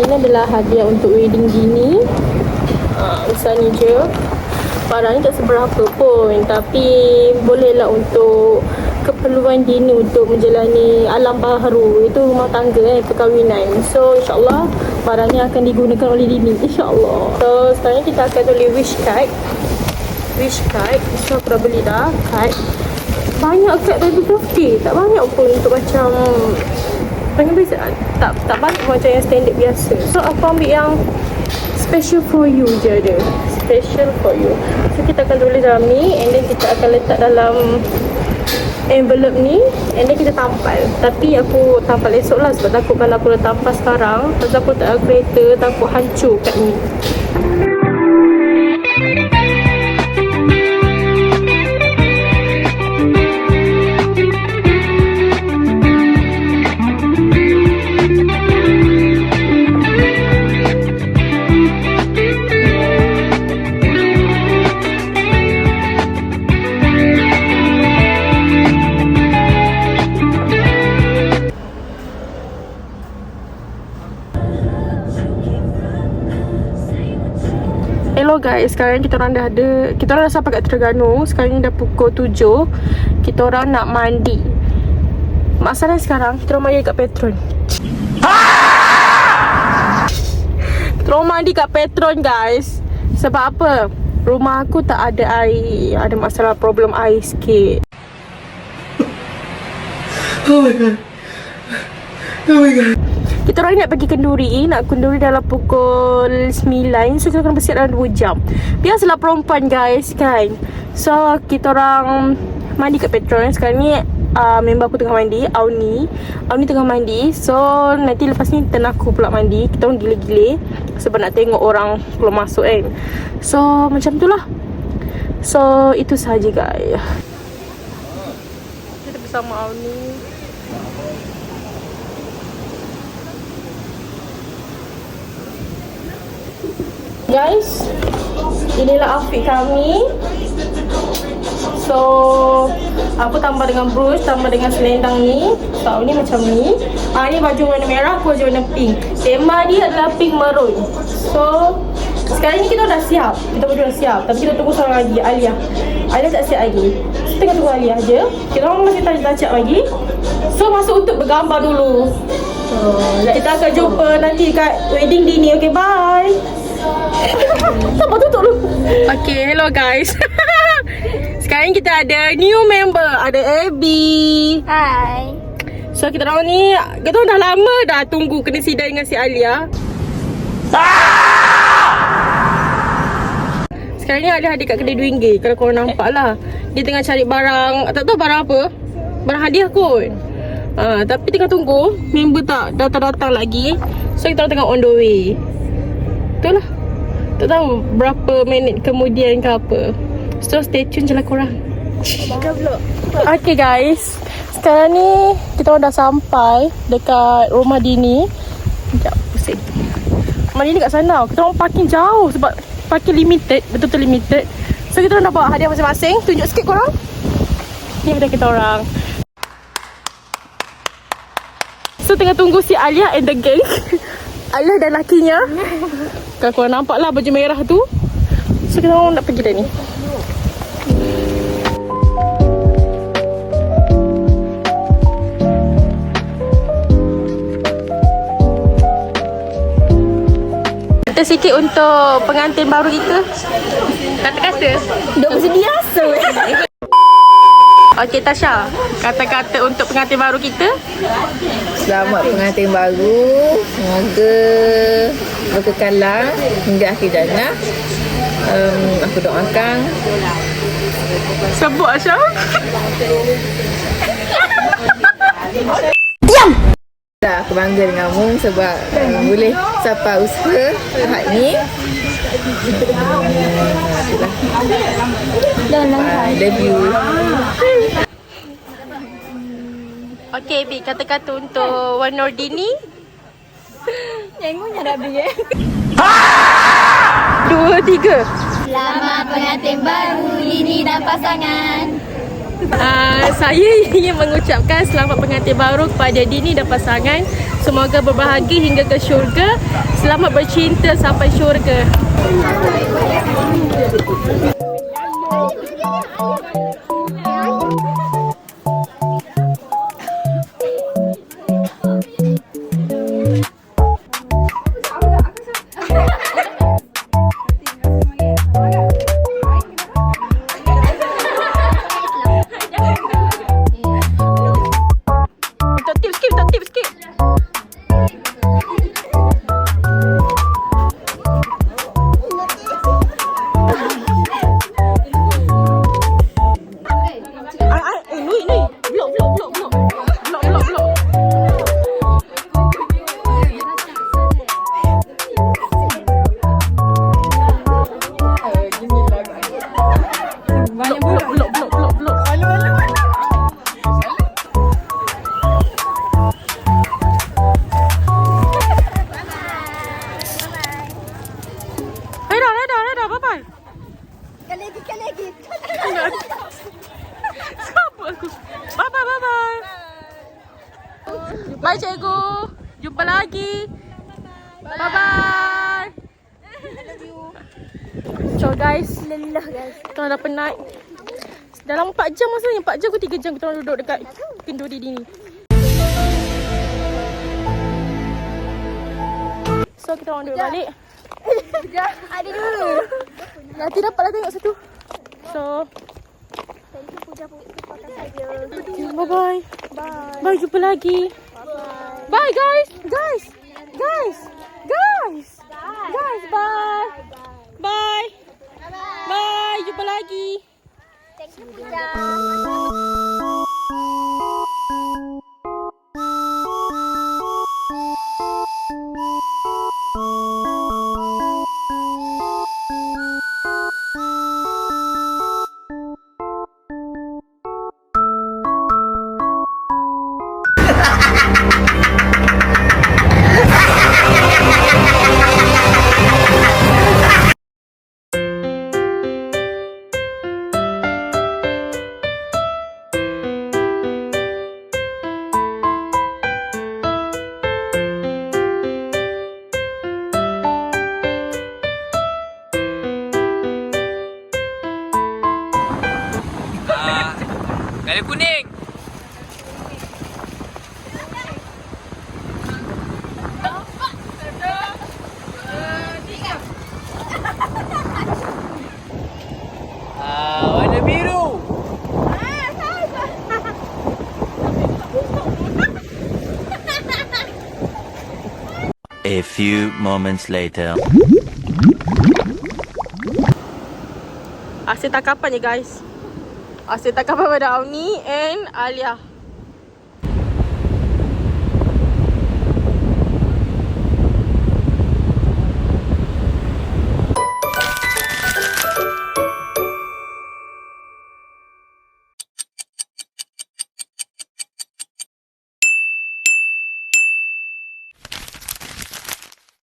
Ini adalah hadiah untuk wedding Dini. Besar ni je. Barang ni tak seberapa pun, tapi bolehlah untuk keperluan Dini untuk menjalani alam baharu, itu rumah tangga perkahwinan. So insyaAllah barangnya akan digunakan oleh Dini, insyaAllah. So sekarang kita akan tulis wish card. So aku dah beli dah card. Banyak card baby birthday, tak banyak pun untuk macam banyak biasa, tak banyak macam yang standard biasa. So aku ambil yang special for you je ada. Special for you. So kita akan tulis dalam ni, and then kita akan letak dalam envelope ni, and then kita tampal. Tapi aku tampal esok lah, sebab takut kalau aku dah tampal sekarang, pasal aku tak ada kereta, takut hancur kat ni. Hello guys, sekarang kita orang dah sampai kat Terengganu. Sekarang ni dah pukul 7. Kita orang nak mandi. Masalah sekarang kita orang mandi kat Petron. Kita orang mandi kat Petron guys. Sebab apa? Rumah aku tak ada air. Ada masalah problem air sikit. Oh my god. Kita orang nak pergi kenduri. Nak kenduri dalam pukul 9. So kita akan bersiap dalam 2 jam. Biasalah perempuan guys kan. So kita orang mandi kat Petron. Sekarang ni member aku tengah mandi, Auni tengah mandi. So nanti lepas ni turn aku pula mandi. Kita orang gila-gila sebab nak tengok orang keluar masuk kan. So macam tu lah. So itu sahaja guys. Kita bersama Auni. Guys, inilah outfit kami. So aku tambah dengan brush, tambah dengan selendang ni. So ni macam ni. Ni baju warna merah, aku baju warna pink. Tema dia adalah pink maroon. So sekarang ni kita dah siap. Kita baju dah siap. Tapi kita tunggu seorang lagi, Alia. Alia tak siap lagi. So tengah tunggu Alia je. Kita orang masih tak siap lagi. So masuk untuk bergambar dulu. Kita akan jumpa nanti kat wedding Dini. Okay, bye. Sabar tutup dulu. Okay, hello guys. Sekarang kita ada new member. Ada Abby. Hai. So kita orang ni, kita orang dah lama dah tunggu kena sidai dengan si Alia. Sekarang ni ada hadir kat kedai RM2. Kalau korang nampak lah, dia tengah cari barang. Tak tahu barang apa. Barang hadiah kot. Tapi tengah tunggu. Member tak datang-datang lagi. So kita orang tengah on the way. Itulah. Tak tahu berapa minit kemudian ke apa. So stay tune je lah korang. Okay guys, sekarang ni kita orang dah sampai dekat rumah Dini. Sekejap, pusing. Rumah Dini kat sana. Kita orang parking jauh sebab parking limited. Betul-betul limited. So kita orang dah bawa hadiah masing-masing. Tunjuk sikit korang. Ni hadiah kita orang. So tengah tunggu si Alia and the gang. Alia dan lakinya. Kalau korang nampak lah baju merah tu. So kita orang nak pergi dah ni. Kata sikit untuk pengantin baru kita. Kata-kata. Duk bersedia. Okey Tasha, kata-kata untuk pengantin baru kita. Selamat pengantin baru. Semoga berkekalan hingga akhir jannah. Aku doakan. Sebut Asha. Diam! Aku bangga denganmu sebab boleh sampai usaha tahap ni. Debut. Okey, Bi, kata-kata untuk Wan Nordini. Tengoknya dah beli 2, 3. Selamat pengantin baru Dini dan pasangan. Saya ingin mengucapkan selamat pengantin baru kepada Dini dan pasangan. Semoga berbahagia hingga ke syurga. Selamat bercinta sampai syurga. Minta tips sikit. Bye cikgu. Jumpa lagi. Bye bye. So guys, kita dah penat. Dalam 4 jam maksudnya 4 jam ke 3 jam kita orang duduk dekat kenduri Dini. So kita orang duduk balik. Ada dulu. Nanti dapatlah tengok satu. So bye bye. Bye, jumpa lagi. Bye guys. Guys, bye. Bye. Bye, jumpa lagi. Thank you, Puja. Garis kuning. Warna biru. A few moments later. Asyik tangkapan je guys. Asyik tangkapan pada Auni and Alia.